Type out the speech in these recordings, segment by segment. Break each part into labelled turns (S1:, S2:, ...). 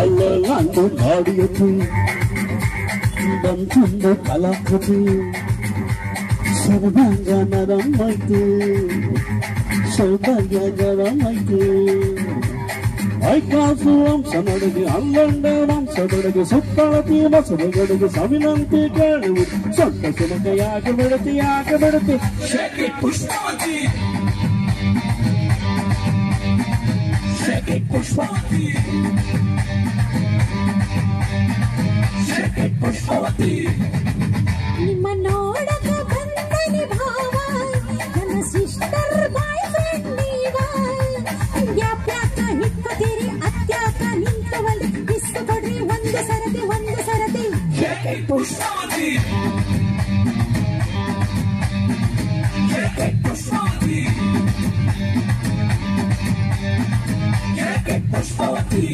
S1: ಅಲ್ಲೊಂದು ನಾಡಿಯತಿ ಬಂತೊಂದು ಕಲಾಕೃತಿ ಸರ್ವಾಂಗ ನರಮೈತಿ ಸೌಭಾಗ್ಯ ಗರಮೈತಿ ಐಕಾಸು ವಂಶನೊಡಗೆ ಅಲ್ಲೊಂಡ ವಂಶದೊಡಗೆ ಸುತ್ತಳತಿ ಬಸವಗಳಿಗೆ ಸವಿನಂತೆ ಕೇಳುವುದು ಸೊಟ್ಟ ಸುನಕ ಯಾಕೆ ಬಿಡುತ್ತೆ
S2: ಪುಷ್ಪಾವತಿ ಪುಷ್ಪಾವತಿ ಪುಷ್ಪಾವತಿ
S3: ನಿಮ್ಮ ನೋಡಕ ಬಂದನಿ ಭಾವ ನನ್ನ ಸಿಸ್ಟರ್ ಬಾಯ್ ಫ್ರೆಂಡ್ ನೀವ ಯಾಪ್ಯಾಕ ಹಿಕ್ಕತೀರಿ ಅತ್ಯಾಕ ನಿಂತವಲ್ಲಿ ಕಿಸ್ಸು ಕೊಡ್ರಿ ಒಂದು ಸರತಿ
S2: ಪುಷ್ಪಾವತಿ ಪುಷ್ಪಾವತಿ ಪುಷ್ಪಾವತಿ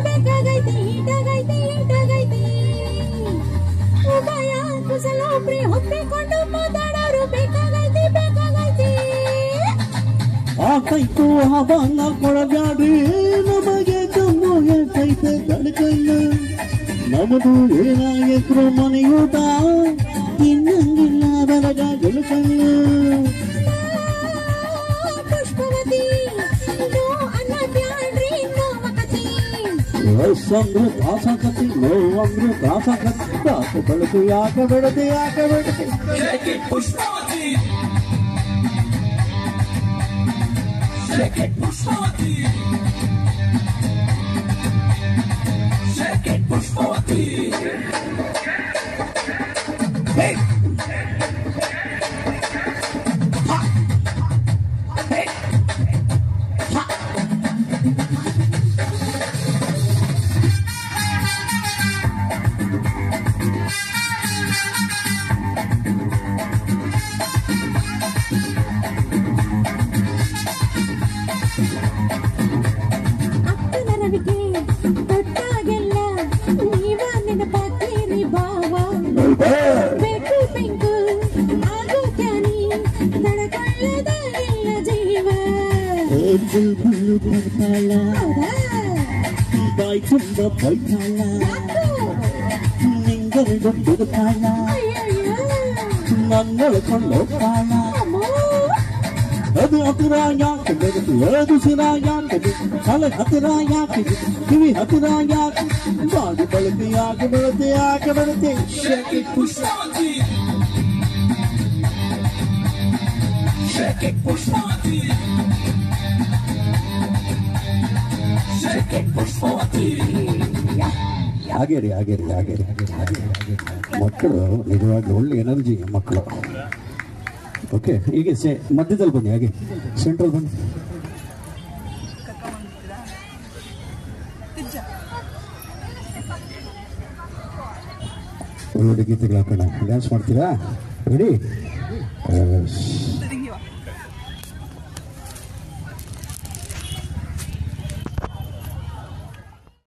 S3: ಬೇಕಾಗೈತಿ ಈಟಾಗೈತಿ ಉಭಯ ಕುಸಲ ಒಪ್ಪಿಕೊಂಡು ಮಾತಾಡೋರು ಬೇಕಾಗೈತಿ
S1: ಆಕೈತು ಹವಾನ ಕೊಡಬ್ಯಾಡ್ರಿ ನಮಗೆ ಕಮ್ಮು ಎಷ್ಟೈತೆ ಕಡ್ಕಲ್ಲ ನಮ್ಮದು ಏನಾಗಿದ್ರು ಮನೆಯೂಟ ತಿನ್ನಂಗಿಲ್ಲ ಬೆಳಗ ಗೆಳಕಲ್ಲ
S3: ಪುಷ್ಪವತಿ ಅನ್ನ ಬ್ಯಾಡ್ರಿ ನೋವಕತಿ
S1: ಸಂದ್ರ ದಾಸಕತಿ ನೋವಂದ್ರ ದಾಸಕತಿ ದಾಸ ಬೆಳಕು ಯಾಕೆ ಬಿಡದೆ
S2: ಪುಷ್ಪಾವತಿ ಪುಷ್ಪಾವತಿ ಪುಷ್ಪಾವತಿ
S1: ಬುಲ್ಬುಲ್ಲು ಬರ್ತಾಳ ಬಾಯ್ ತುಂಬ ಬೈತಾಳ ನಿಂಗರಡು ಬಿಡ್ತಾಳ ನನ್ನಳ್ಕೊಂಡು ಹೋಗ್ತಾಳ ಅದು ಹತ್ತಿರ ಯಾಕೆ ಬೆಳೆದು ಅದು ಸಿರ ಯಾಕೆ ತಲೆ ಹತ್ತಿರ ಯಾಕೆ ಕಿವಿ ಹತ್ತಿರ ಯಾಕೆ ಬಾಡಿ ಬಳಕೆ ಯಾಕೆ ಬರುತ್ತೆ
S2: ಪುಷ್ಪಾವತಿ ಪುಷ್ಪಾವತಿ ಪುಷ್ಪಾವತಿ
S1: ಹಾಗೆ ಮಕ್ಕಳು ನಿಜವಾಗಿ ಒಳ್ಳೆ ಎನರ್ಜಿ ಮಕ್ಕಳು. ಓಕೆ, ಹೀಗೆ ಮಧ್ಯದಲ್ಲಿ ಬನ್ನಿ, ಹಾಗೆ ಸೆಂಟ್ರಲ್ ಬನ್ನಿ. ಒಳ್ಳೊಳ್ಳೆ ಗೀತೆಗಳು ಹಾಕೋಣ. ಡ್ಯಾನ್ಸ್ ಮಾಡ್ತೀರಾ? ರೆಡಿ?